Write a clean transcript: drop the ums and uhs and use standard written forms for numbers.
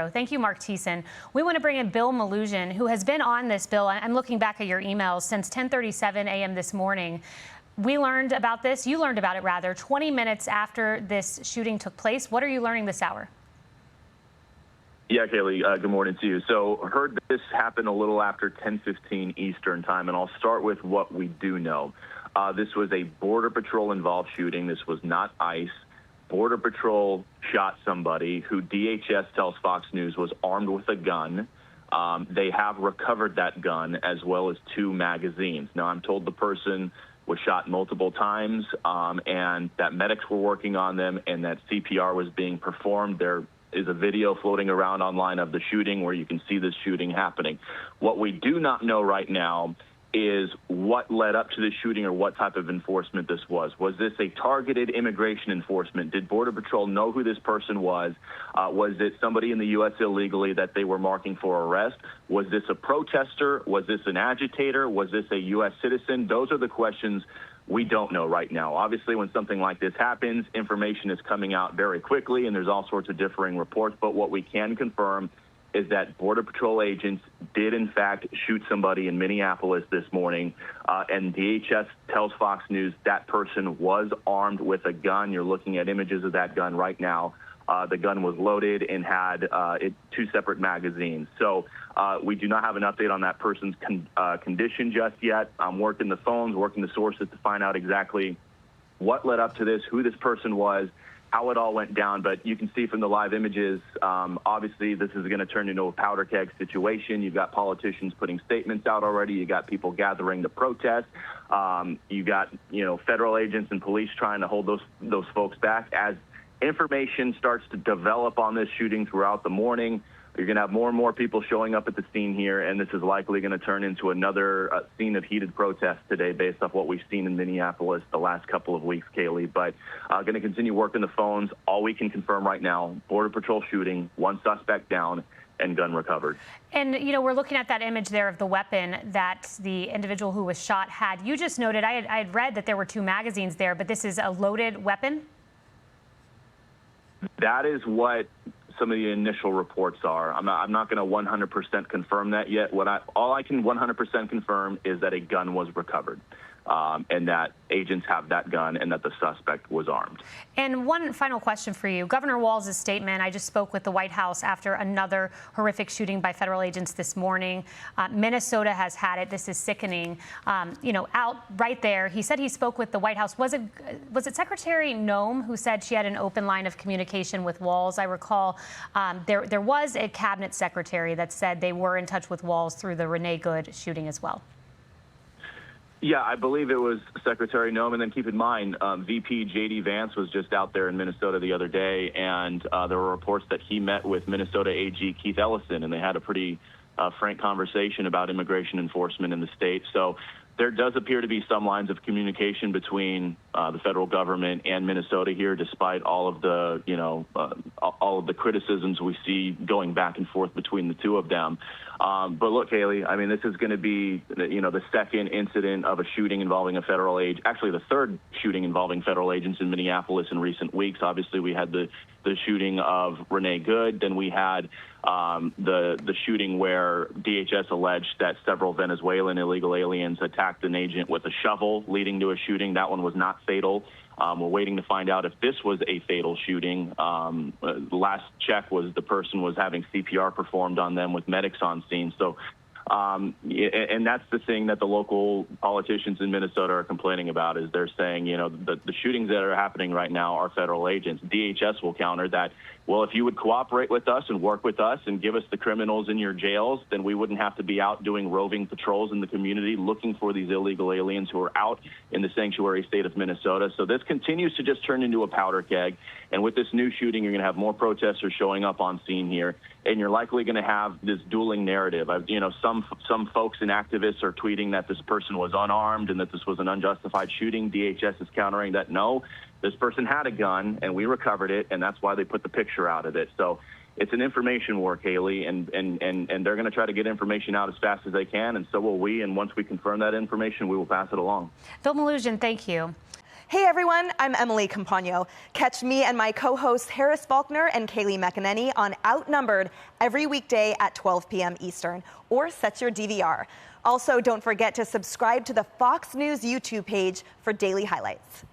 Bureau. Thank you, Mark Thiessen. We want to bring in Bill Melugin, who has been on this, Bill. I'm looking back at your emails since 10:37 a.m. this morning. We learned about this. You learned about it, rather, 20 minutes after this shooting took place. What are you learning this hour? Yeah, Kaylee, good morning to you. So heard this happen a little after 10:15 Eastern time, and I'll start with what we do know. This was a Border Patrol-involved shooting. This was not ICE. Border Patrol shot somebody who DHS tells Fox News was armed with a gun. They have recovered that gun as well as 2 magazines. Now, I'm told the person was shot multiple times and that medics were working on them and that CPR was being performed. There is a video floating around online of the shooting where you can see this shooting happening. What we do not know right now is what led up to the shooting or what type of enforcement this was. Was this a targeted immigration enforcement? Did Border Patrol know who this person was? Was it somebody in the U.S. illegally that they were marking for arrest? Was this a protester? Was this an agitator? Was this a U.S. citizen? Those are the questions we don't know right now. Obviously, when something like this happens, information is coming out very quickly, and there's all sorts of differing reports. But what we can confirm is that Border Patrol agents did, in fact, shoot somebody in Minneapolis this morning, and DHS tells Fox News that person was armed with a gun. You're looking at images of that gun right now. The gun was loaded and had 2 separate magazines. So we do not have an update on that person's condition just yet. I'm working the phones, working the sources to find out exactly what led up to this, who this person was, how it all went down. But you can see from the live images, obviously this is going to turn into a powder keg situation. You've got politicians putting statements out already. You got people gathering to protest. You got, federal agents and police trying to hold those folks back. As information starts to develop on this shooting throughout the morning, you're going to have more and more people showing up at the scene here, and this is likely going to turn into another scene of heated protest today based off what we've seen in Minneapolis the last couple of weeks, Kaylee. But going to continue working the phones. All we can confirm right now, Border Patrol shooting, 1 suspect down, and gun recovered. And, we're looking at that image there of the weapon that the individual who was shot had. You just noted, I had read that there were 2 magazines there, but this is a loaded weapon? That is what some of the initial reports are. I'm not going to 100% confirm that yet. All I can 100% confirm is that a gun was recovered, and that agents have that gun and that the suspect was armed. And one final question for you. Governor Walz's statement, I just spoke with the White House after another horrific shooting by federal agents this morning. Minnesota has had it. This is sickening. Out right there, he said he spoke with the White House. Was it Secretary Noem who said she had an open line of communication with Walz? I recall there was a cabinet secretary that said they were in touch with Walz through the Renee Good shooting as well. Yeah, I believe it was Secretary Noem. And then keep in mind, VP J.D. Vance was just out there in Minnesota the other day, and there were reports that he met with Minnesota AG Keith Ellison, and they had a pretty frank conversation about immigration enforcement in the state. So there does appear to be some lines of communication between the federal government and Minnesota here, despite all of the, all of the criticisms we see going back and forth between the 2 of them. But look, Haley, I mean, this is going to be, the second incident of a shooting involving a federal agent, actually the 3rd shooting involving federal agents in Minneapolis in recent weeks. Obviously, we had the shooting of Renee Good. Then we had the shooting where DHS alleged that several Venezuelan illegal aliens attacked an agent with a shovel, leading to a shooting. That one was not fatal. We're waiting to find out if this was a fatal shooting. Last check was the person was having CPR performed on them with medics on scene. So, and that's the thing that the local politicians in Minnesota are complaining about, is they're saying, the shootings that are happening right now are federal agents. DHS will counter that. Well, if you would cooperate with us and work with us and give us the criminals in your jails, then we wouldn't have to be out doing roving patrols in the community looking for these illegal aliens who are out in the sanctuary state of Minnesota. So this continues to just turn into a powder keg. And with this new shooting, you're going to have more protesters showing up on scene here, and you're likely going to have this dueling narrative. Some folks and activists are tweeting that this person was unarmed and that this was an unjustified shooting. DHS is countering that no, this person had a gun and we recovered it, and that's why they put the picture out of it. So it's an information war, Haley, and they're going to try to get information out as fast as they can, and so will we. And once we confirm that information, we will pass it along. Bill Melugin, thank you. Hey everyone, I'm Emily Campagno. Catch me and my co-hosts Harris Faulkner and Kaylee McEnany on Outnumbered every weekday at 12 p.m. Eastern, or set your DVR. Also, don't forget to subscribe to the Fox News YouTube page for daily highlights.